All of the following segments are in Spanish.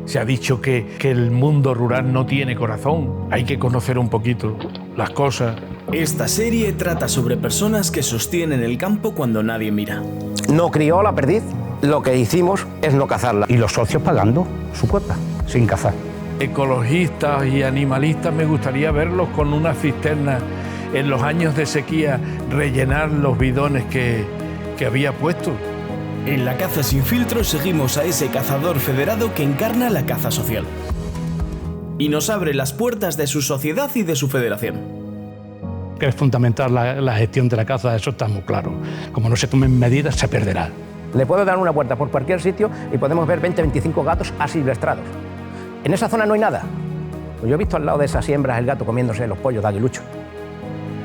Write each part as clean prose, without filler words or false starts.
Se ha dicho que el mundo rural no tiene corazón. Hay que conocer un poquito las cosas. Esta serie trata sobre personas que sostienen el campo cuando nadie mira. No crió la perdiz, lo que hicimos es no cazarla. Y los socios pagando su cuota, sin cazar. Ecologistas y animalistas me gustaría verlos con una cisterna en los años de sequía, rellenar los bidones que había puesto. En La Caza Sin Filtro seguimos a ese cazador federado que encarna la caza social. Y nos abre las puertas de su sociedad y de su federación. Que es fundamental la gestión de la caza, eso está muy claro. Como no se tomen medidas, se perderá. Le puedo dar una vuelta por cualquier sitio y podemos ver 20-25 gatos asilvestrados. En esa zona no hay nada. Pues yo he visto al lado de esas siembras el gato comiéndose los pollos de aguilucho.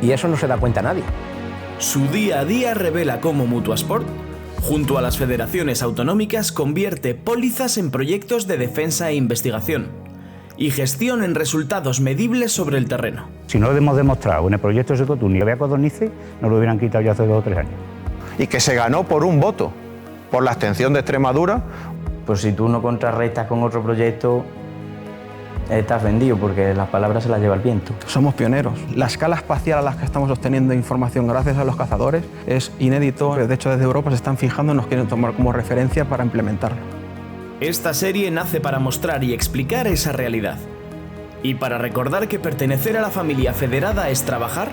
Y eso no se da cuenta nadie. Su día a día revela cómo Mutuasport, junto a las federaciones autonómicas, convierte pólizas en proyectos de defensa e investigación y gestión en resultados medibles sobre el terreno. Si no lo hemos demostrado en el proyecto de Secotún y había codornices, nos lo hubieran quitado ya hace 2 o 3 años. Y que se ganó por un voto, por la abstención de Extremadura. Pues si tú no contrarrestas con otro proyecto, estás vendido, porque las palabras se las lleva el viento. Somos pioneros. La escala espacial a la que estamos obteniendo información gracias a los cazadores es inédito. De hecho, desde Europa se están fijando y nos quieren tomar como referencia para implementarlo. Esta serie nace para mostrar y explicar esa realidad. Y para recordar que pertenecer a la familia federada es trabajar,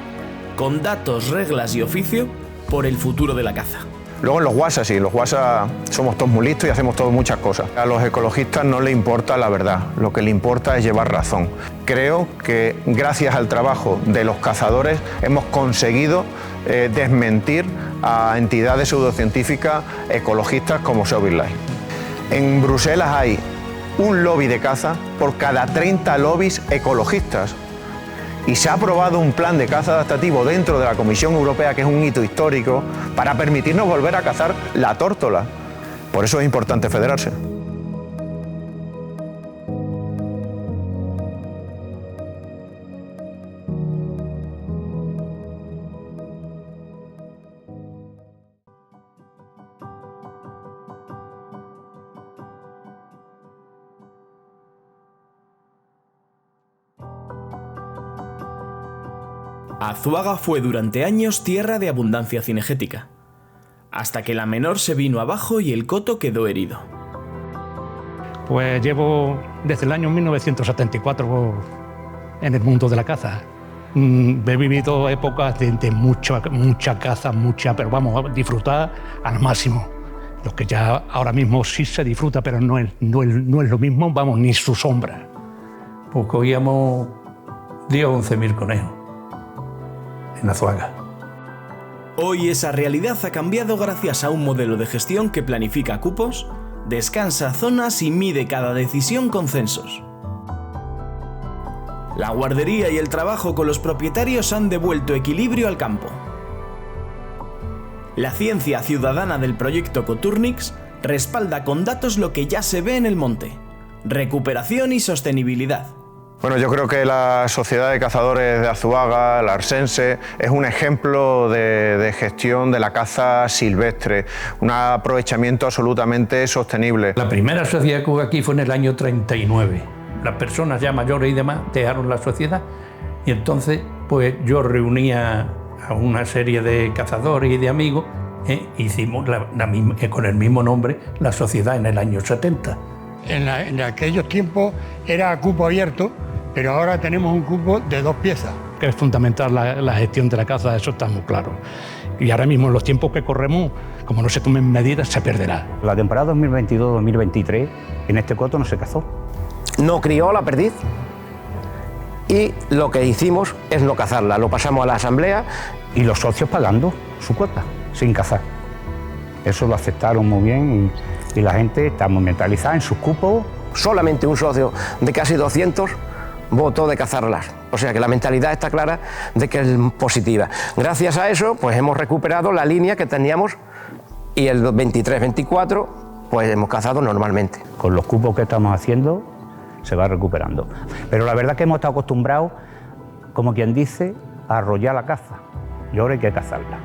con datos, reglas y oficio, por el futuro de la caza. Luego en los WhatsApp, sí, los WhatsApp somos todos muy listos y hacemos todos muchas cosas. A los ecologistas no les importa la verdad, lo que les importa es llevar razón. Creo que gracias al trabajo de los cazadores hemos conseguido desmentir a entidades pseudocientíficas ecologistas como SeaWildlife. En Bruselas hay un lobby de caza por cada 30 lobbies ecologistas. Y se ha aprobado un plan de caza adaptativo dentro de la Comisión Europea, que es un hito histórico, para permitirnos volver a cazar la tórtola. Por eso es importante federarse. Azuaga fue durante años tierra de abundancia cinegética, hasta que la menor se vino abajo y el coto quedó herido. Pues llevo desde el año 1974 en el mundo de la caza. He vivido épocas de mucha caza, pero vamos, disfrutar al máximo. Lo que ya ahora mismo sí se disfruta, pero no es lo mismo, vamos, ni su sombra. Pues cogíamos 10 o 11.000 conejos en Azuaga. Hoy esa realidad ha cambiado gracias a un modelo de gestión que planifica cupos, descansa zonas y mide cada decisión con censos. La guardería y el trabajo con los propietarios han devuelto equilibrio al campo. La ciencia ciudadana del proyecto Coturnix respalda con datos lo que ya se ve en el monte: recuperación y sostenibilidad. Bueno, yo creo que la Sociedad de Cazadores de Azuaga, la Arsense, es un ejemplo de gestión de la caza silvestre, un aprovechamiento absolutamente sostenible. La primera sociedad que hubo aquí fue en el año 39. Las personas ya mayores y demás dejaron la sociedad y entonces pues yo reunía a una serie de cazadores y de amigos, hicimos con el mismo nombre la sociedad en el año 70. En aquellos tiempos era cupo abierto, pero ahora tenemos un cupo de 2 piezas. Que es fundamental la gestión de la caza, eso está muy claro. Y ahora mismo en los tiempos que corremos, como no se tomen medidas, se perderá. La temporada 2022-2023 en este coto no se cazó. No crió la perdiz y lo que hicimos es no cazarla. Lo pasamos a la asamblea y los socios pagando su cuota, sin cazar. Eso lo aceptaron muy bien y la gente está muy mentalizada en sus cupos. Solamente un socio de casi 200 votó de cazarlas. O sea que la mentalidad está clara de que es positiva. Gracias a eso, pues hemos recuperado la línea que teníamos y el 23-24, pues hemos cazado normalmente. Con los cupos que estamos haciendo, se va recuperando. Pero la verdad es que hemos estado acostumbrados, como quien dice, a arrollar la caza. Y ahora hay que cazarla.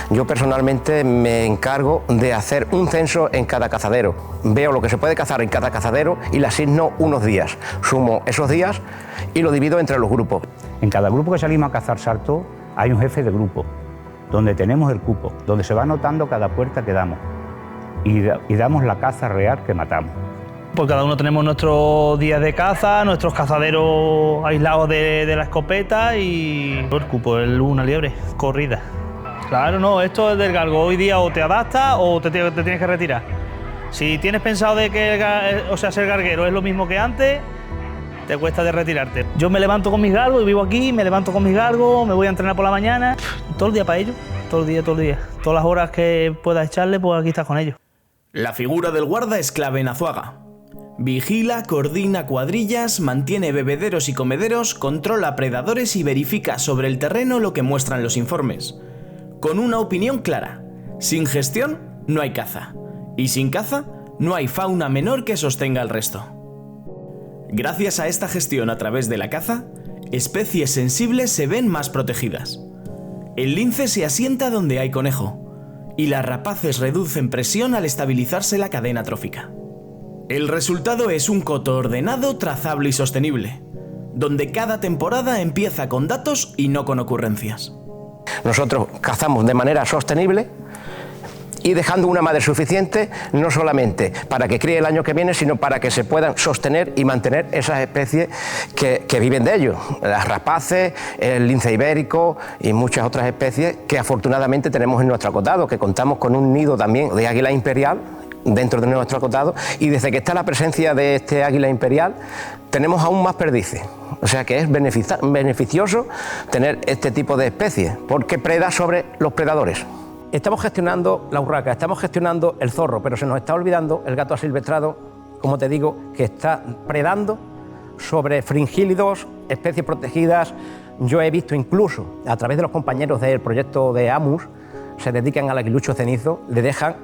yo personalmente me encargo de hacer un censo en cada cazadero. Veo lo que se puede cazar en cada cazadero y le asigno unos días. Sumo esos días y lo divido entre los grupos. En cada grupo que salimos a cazar salto hay un jefe de grupo, donde tenemos el cupo, donde se va anotando cada puerta que damos y damos la caza real que matamos. Pues cada uno tenemos nuestros días de caza, nuestros cazaderos aislados de la escopeta y el cupo, una liebre, corrida. Claro, no, esto es del galgo. Hoy día o te adaptas o te tienes que retirar. Si tienes pensado de que ser garguero es lo mismo que antes, te cuesta de retirarte. Yo me levanto con mis galgos y vivo aquí, me levanto con mis galgos, me voy a entrenar por la mañana, todo el día para ellos, todo el día. Todas las horas que puedas echarle, pues aquí estás con ellos. La figura del guarda es clave en Azuaga. Vigila, coordina cuadrillas, mantiene bebederos y comederos, controla predadores y verifica sobre el terreno lo que muestran los informes. Con una opinión clara: sin gestión no hay caza, y sin caza no hay fauna menor que sostenga el resto. Gracias a esta gestión a través de la caza, especies sensibles se ven más protegidas. El lince se asienta donde hay conejo, y las rapaces reducen presión al estabilizarse la cadena trófica. El resultado es un coto ordenado, trazable y sostenible, donde cada temporada empieza con datos y no con ocurrencias. Nosotros cazamos de manera sostenible y dejando una madre suficiente no solamente para que críe el año que viene, sino para que se puedan sostener y mantener esas especies que viven de ello. Las rapaces, el lince ibérico y muchas otras especies que afortunadamente tenemos en nuestro acotado, que contamos con un nido también de águila imperial dentro de nuestro acotado, y desde que está la presencia de este águila imperial tenemos aún más perdices. O sea que es beneficioso tener este tipo de especies porque preda sobre los predadores. Estamos gestionando la urraca, estamos gestionando el zorro, pero se nos está olvidando el gato asilvestrado, como te digo, que está predando sobre fringílidos, especies protegidas. Yo he visto incluso, a través de los compañeros del proyecto de AMUS, se dedican al aguilucho cenizo, le dejan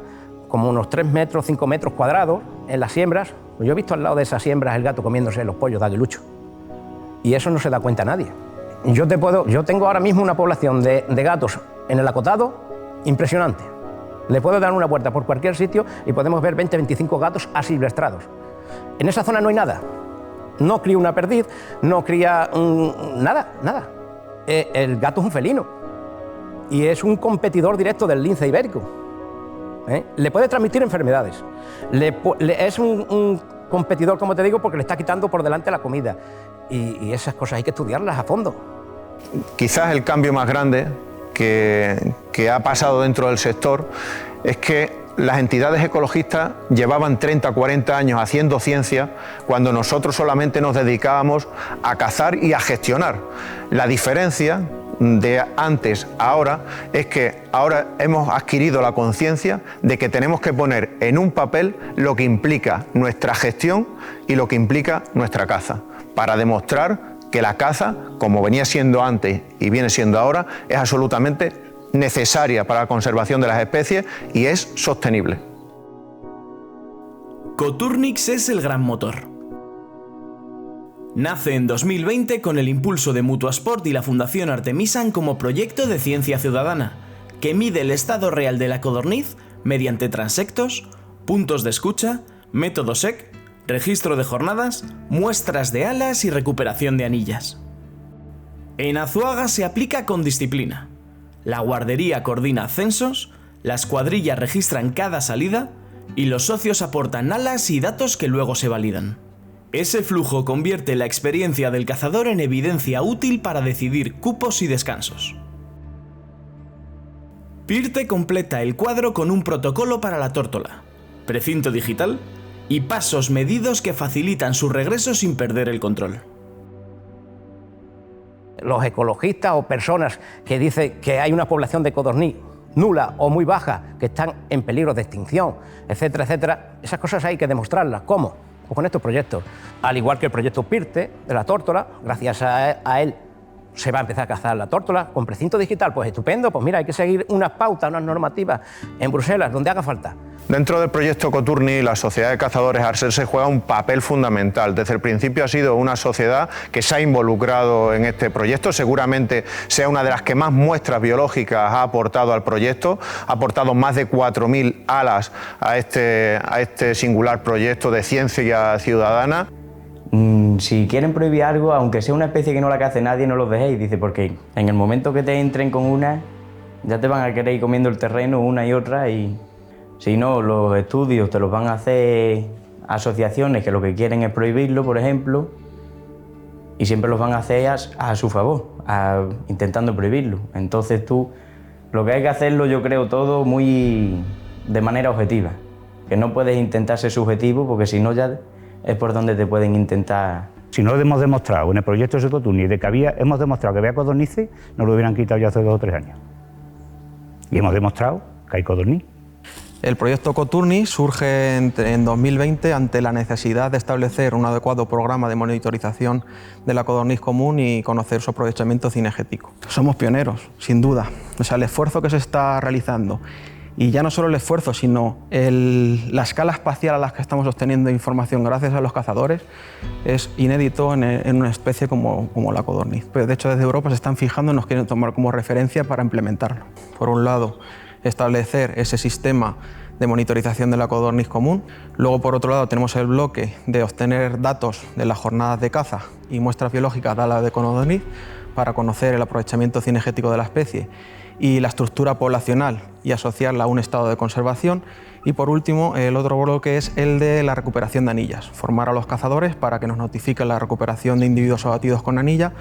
como unos 3 metros, 5 metros cuadrados en las siembras. Yo he visto al lado de esas siembras el gato comiéndose los pollos de aguilucho. Y eso no se da cuenta nadie. Yo tengo ahora mismo una población de gatos en el acotado impresionante. Le puedo dar una vuelta por cualquier sitio y podemos ver 20, 25 gatos asilvestrados. En esa zona no hay nada. No cría una perdiz, no cría nada. El gato es un felino y es un competidor directo del lince ibérico. Le puede transmitir enfermedades. Es un competidor, como te digo, porque le está quitando por delante la comida. Y esas cosas hay que estudiarlas a fondo. Quizás el cambio más grande que ha pasado dentro del sector es que las entidades ecologistas llevaban 30, 40 años haciendo ciencia cuando nosotros solamente nos dedicábamos a cazar y a gestionar. La diferencia de antes a ahora es que ahora hemos adquirido la conciencia de que tenemos que poner en un papel lo que implica nuestra gestión y lo que implica nuestra caza, para demostrar que la caza, como venía siendo antes y viene siendo ahora, es absolutamente necesaria para la conservación de las especies y es sostenible. Coturnix es el gran motor. Nace en 2020 con el impulso de Mutuasport y la Fundación Artemisan como proyecto de ciencia ciudadana, que mide el estado real de la codorniz mediante transectos, puntos de escucha, método SEC, registro de jornadas, muestras de alas y recuperación de anillas. En Azuaga se aplica con disciplina. La guardería coordina censos, las cuadrillas registran cada salida y los socios aportan alas y datos que luego se validan. Ese flujo convierte la experiencia del cazador en evidencia útil para decidir cupos y descansos. PIRTE completa el cuadro con un protocolo para la tórtola, precinto digital y pasos medidos que facilitan su regreso sin perder el control. Los ecologistas o personas que dicen que hay una población de codorniz nula o muy baja, que están en peligro de extinción, etcétera, etcétera, esas cosas hay que demostrarlas. ¿Cómo? Pues con estos proyectos. Al igual que el proyecto PIRTE de la tórtola, gracias a él se va a empezar a cazar la tórtola con precinto digital, pues estupendo, pues mira, hay que seguir unas pautas, unas normativas en Bruselas, donde haga falta. Dentro del proyecto Coturni, la Sociedad de Cazadores Arcelse juega un papel fundamental. Desde el principio ha sido una sociedad que se ha involucrado en este proyecto, seguramente sea una de las que más muestras biológicas ha aportado al proyecto, ha aportado más de 4.000 alas a este singular proyecto de ciencia ciudadana. Si quieren prohibir algo, aunque sea una especie que no la cace nadie, no los dejéis, dice, porque en el momento que te entren con una, ya te van a querer ir comiendo el terreno una y otra, y si no, los estudios te los van a hacer asociaciones que lo que quieren es prohibirlo, por ejemplo, y siempre los van a hacer a su favor, intentando prohibirlo. Entonces lo que hay que hacerlo, yo creo, todo muy de manera objetiva, que no puedes intentar ser subjetivo, porque si no ya es por donde te pueden intentar. Si no hemos demostrado en el proyecto de Coturni de que hemos demostrado que había codornices, nos lo hubieran quitado ya hace 2 o 3 años. Y hemos demostrado que hay codorniz. El proyecto Coturni surge en 2020 ante la necesidad de establecer un adecuado programa de monitorización de la codorniz común y conocer su aprovechamiento cinegético. Somos pioneros, sin duda. O sea, el esfuerzo que se está realizando, y ya no solo el esfuerzo, sino la escala espacial a la que estamos obteniendo información gracias a los cazadores, es inédito en una especie como la codorniz. Pero de hecho, desde Europa se están fijando y nos quieren tomar como referencia para implementarlo. Por un lado, establecer ese sistema de monitorización de la codorniz común. Luego, por otro lado, tenemos el bloque de obtener datos de las jornadas de caza y muestras biológicas de la de codorniz para conocer el aprovechamiento cinegético de la especie y la estructura poblacional y asociarla a un estado de conservación. Y por último, el otro bloque es el de la recuperación de anillas, formar a los cazadores para que nos notifiquen la recuperación de individuos abatidos con anilla,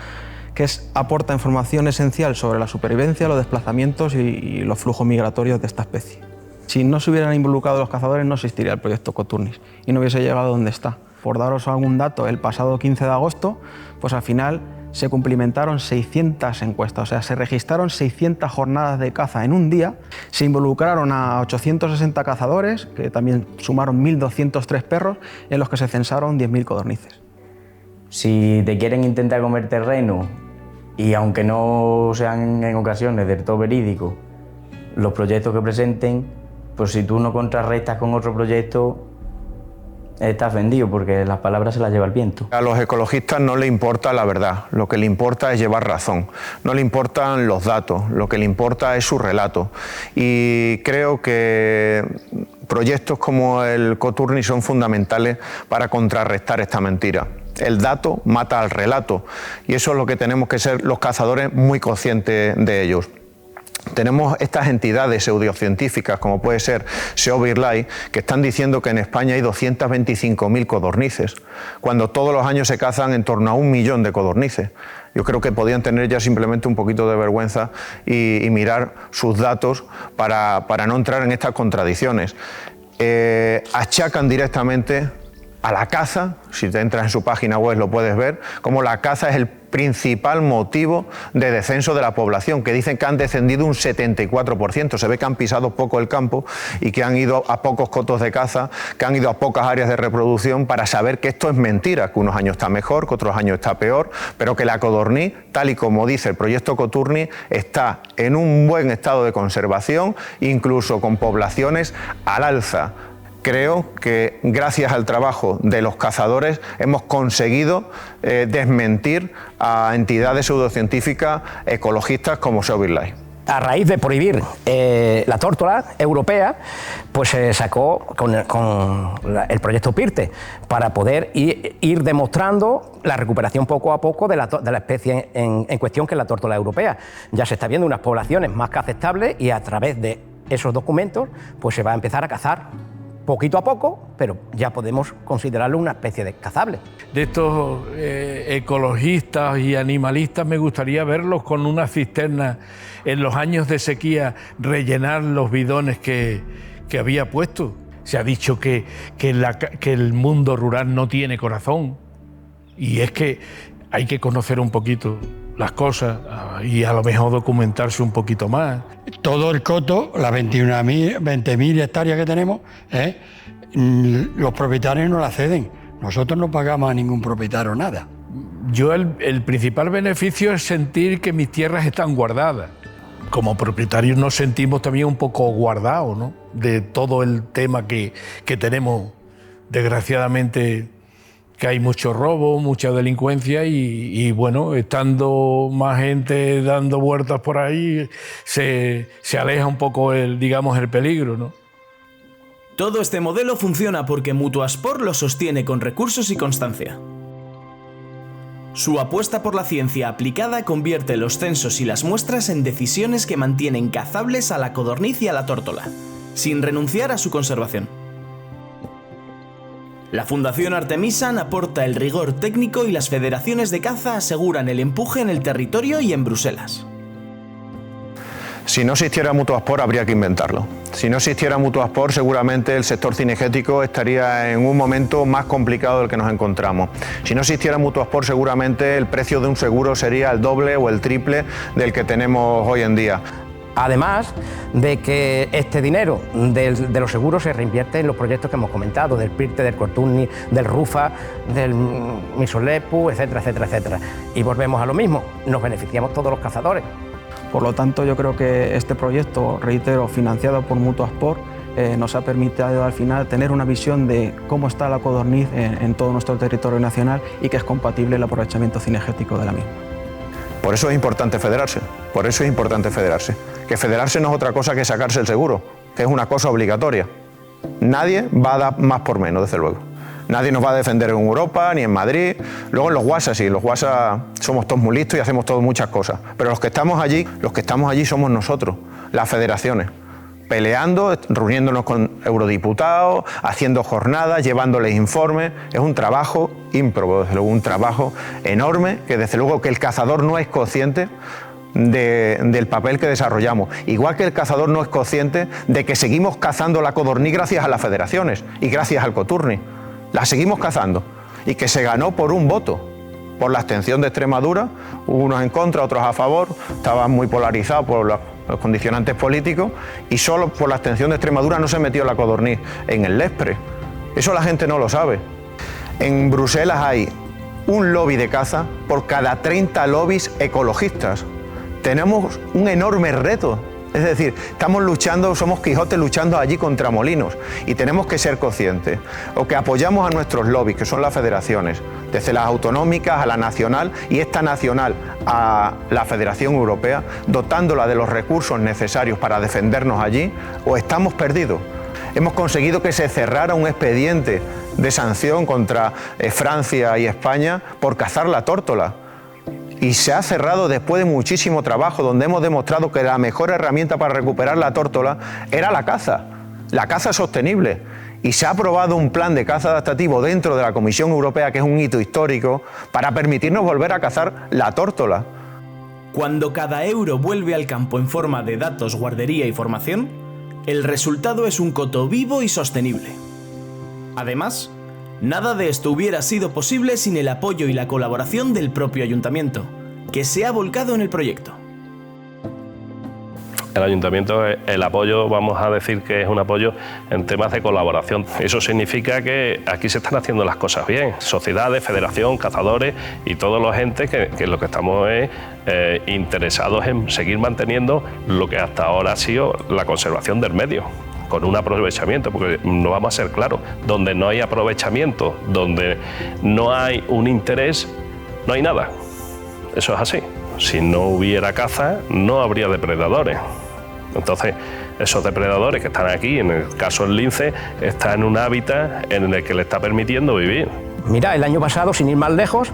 que aporta información esencial sobre la supervivencia, los desplazamientos y los flujos migratorios de esta especie. Si no se hubieran involucrado los cazadores, no existiría el proyecto Coturnis y no hubiese llegado donde está. Por daros algún dato, el pasado 15 de agosto, pues al final se cumplimentaron 600 encuestas, o sea, se registraron 600 jornadas de caza en un día, se involucraron a 860 cazadores, que también sumaron 1.203 perros, en los que se censaron 10.000 codornices. Si te quieren intentar comer terreno, y aunque no sean en ocasiones del todo verídicos los proyectos que presenten, pues si tú no contrarrestas con otro proyecto, estás vendido, porque las palabras se las lleva el viento. A los ecologistas no le importa la verdad, lo que le importa es llevar razón, no le importan los datos, lo que le importa es su relato. Y creo que proyectos como el Coturni son fundamentales para contrarrestar esta mentira. El dato mata al relato y eso es lo que tenemos que ser los cazadores muy conscientes de ellos. Tenemos estas entidades pseudocientíficas, como puede ser SEO BirdLife, que están diciendo que en España hay 225.000 codornices, cuando todos los años se cazan en torno a 1 millón de codornices. Yo creo que podían tener ya simplemente un poquito de vergüenza y mirar sus datos para no entrar en estas contradicciones. Achacan directamente a la caza, si te entras en su página web lo puedes ver, como la caza es el principal motivo de descenso de la población, que dicen que han descendido un 74%, se ve que han pisado poco el campo y que han ido a pocos cotos de caza, que han ido a pocas áreas de reproducción, para saber que esto es mentira, que unos años está mejor, que otros años está peor, pero que la codorniz, tal y como dice el proyecto Coturni, está en un buen estado de conservación, incluso con poblaciones al alza. Creo que gracias al trabajo de los cazadores hemos conseguido desmentir a entidades pseudocientíficas ecologistas como SEO BirdLife. A raíz de prohibir la tórtola europea, pues se sacó con el proyecto PIRTE para poder ir demostrando la recuperación poco a poco de la especie en cuestión, que es la tórtola europea. Ya se está viendo unas poblaciones más que aceptables y a través de esos documentos pues se va a empezar a cazar. Poquito a poco, pero ya podemos considerarlo una especie de cazable. De estos ecologistas y animalistas me gustaría verlos con una cisterna en los años de sequía, rellenar los bidones que había puesto. Se ha dicho que el mundo rural no tiene corazón, y es que hay que conocer un poquito las cosas y a lo mejor documentarse un poquito más. Todo el coto, las 20.000 hectáreas que tenemos, los propietarios no la ceden. Nosotros no pagamos a ningún propietario nada. Yo el principal beneficio es sentir que mis tierras están guardadas. Como propietarios nos sentimos también un poco guardados, ¿no?, de todo el tema que tenemos, desgraciadamente, que hay mucho robo, mucha delincuencia y bueno, estando más gente dando vueltas por ahí, se aleja un poco el peligro, ¿no? Todo este modelo funciona porque Mutuasport lo sostiene con recursos y constancia. Su apuesta por la ciencia aplicada convierte los censos y las muestras en decisiones que mantienen cazables a la codorniz y a la tórtola, sin renunciar a su conservación. La Fundación Artemisan aporta el rigor técnico y las federaciones de caza aseguran el empuje en el territorio y en Bruselas. Si no existiera Mutuasport habría que inventarlo. Si no existiera Mutuasport seguramente el sector cinegético estaría en un momento más complicado del que nos encontramos. Si no existiera Mutuasport seguramente el precio de un seguro sería el doble o el triple del que tenemos hoy en día. Además de que este dinero de los seguros se reinvierte en los proyectos que hemos comentado, del PIRTE, del Coturni, del RUFA, del Misolepu, etcétera, etcétera, etcétera. Y volvemos a lo mismo, nos beneficiamos todos los cazadores. Por lo tanto, yo creo que este proyecto, reitero, financiado por Mutuasport, nos ha permitido al final tener una visión de cómo está la codorniz en todo nuestro territorio nacional y que es compatible el aprovechamiento cinegético de la misma. Por eso es importante federarse, Que federarse no es otra cosa que sacarse el seguro, que es una cosa obligatoria. Nadie va a dar más por menos, desde luego. Nadie nos va a defender en Europa, ni en Madrid. Luego en los WhatsApp, sí, los WhatsApp somos todos muy listos y hacemos todos muchas cosas. Pero los que estamos allí somos nosotros, las federaciones. Peleando, reuniéndonos con eurodiputados, haciendo jornadas, llevándoles informes. Es un trabajo ímprobo, desde luego, un trabajo enorme que desde luego que el cazador no es consciente del papel que desarrollamos. Igual que el cazador no es consciente de que seguimos cazando la codorniz gracias a las federaciones y gracias al Coturni. La seguimos cazando y que se ganó por un voto. Por la abstención de Extremadura, unos en contra, otros a favor, estaban muy polarizados por los condicionantes políticos y solo por la abstención de Extremadura no se metió la codorniz en el Lespre. Eso la gente no lo sabe. En Bruselas hay un lobby de caza por cada 30 lobbies ecologistas. Tenemos un enorme reto. Es decir, estamos luchando, somos Quijote luchando allí contra molinos y tenemos que ser conscientes o que apoyamos a nuestros lobbies, que son las federaciones, desde las autonómicas a la nacional y esta nacional a la Federación Europea, dotándola de los recursos necesarios para defendernos allí, o estamos perdidos. Hemos conseguido que se cerrara un expediente de sanción contra Francia y España por cazar la tórtola. Y se ha cerrado después de muchísimo trabajo, donde hemos demostrado que la mejor herramienta para recuperar la tórtola era la caza sostenible. Y se ha aprobado un plan de caza adaptativo dentro de la Comisión Europea, que es un hito histórico, para permitirnos volver a cazar la tórtola. Cuando cada euro vuelve al campo en forma de datos, guardería y formación, el resultado es un coto vivo y sostenible. Además, nada de esto hubiera sido posible sin el apoyo y la colaboración del propio ayuntamiento, que se ha volcado en el proyecto. El ayuntamiento, el apoyo, vamos a decir que es un apoyo en temas de colaboración. Eso significa que aquí se están haciendo las cosas bien. Sociedades, federación, cazadores y todos los entes que lo que estamos es interesados en seguir manteniendo lo que hasta ahora ha sido la conservación del medio, con un aprovechamiento, porque no vamos a ser claros, donde no hay aprovechamiento, donde no hay un interés, no hay nada. Eso es así. Si no hubiera caza, no habría depredadores. Entonces, esos depredadores que están aquí, en el caso del lince, están en un hábitat en el que le está permitiendo vivir. Mira, el año pasado, sin ir más lejos,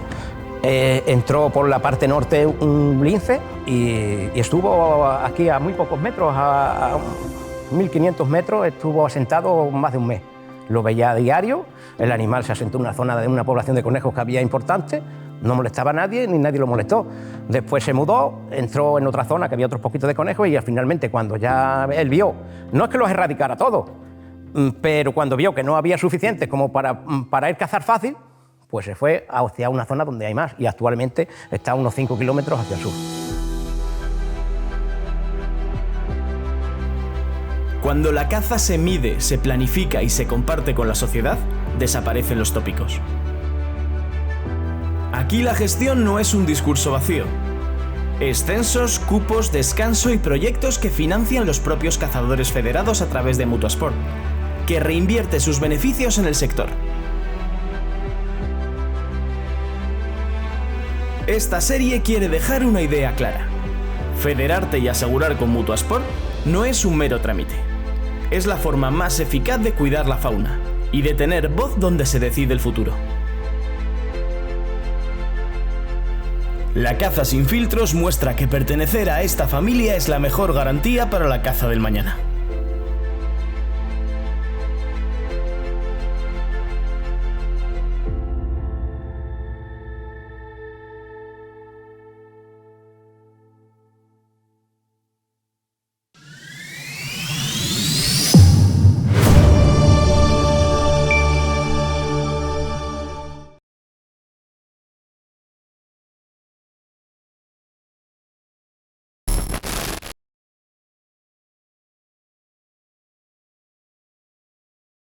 entró por la parte norte un lince y estuvo aquí a muy pocos metros, a 1500 metros, estuvo asentado más de un mes. Lo veía a diario, el animal se asentó en una zona de una población de conejos que había importante, no molestaba a nadie ni nadie lo molestó. Después se mudó, entró en otra zona que había otros poquitos de conejos y finalmente cuando ya él vio, no es que los erradicara todos, pero cuando vio que no había suficientes como para ir cazar fácil, pues se fue hacia una zona donde hay más y actualmente está a unos 5 kilómetros hacia el sur. Cuando la caza se mide, se planifica y se comparte con la sociedad, desaparecen los tópicos. Aquí la gestión no es un discurso vacío. Es censos, cupos, descanso y proyectos que financian los propios cazadores federados a través de Mutuasport, que reinvierte sus beneficios en el sector. Esta serie quiere dejar una idea clara. Federarte y asegurar con Mutuasport no es un mero trámite. Es la forma más eficaz de cuidar la fauna y de tener voz donde se decide el futuro. La caza sin filtros muestra que pertenecer a esta familia es la mejor garantía para la caza del mañana.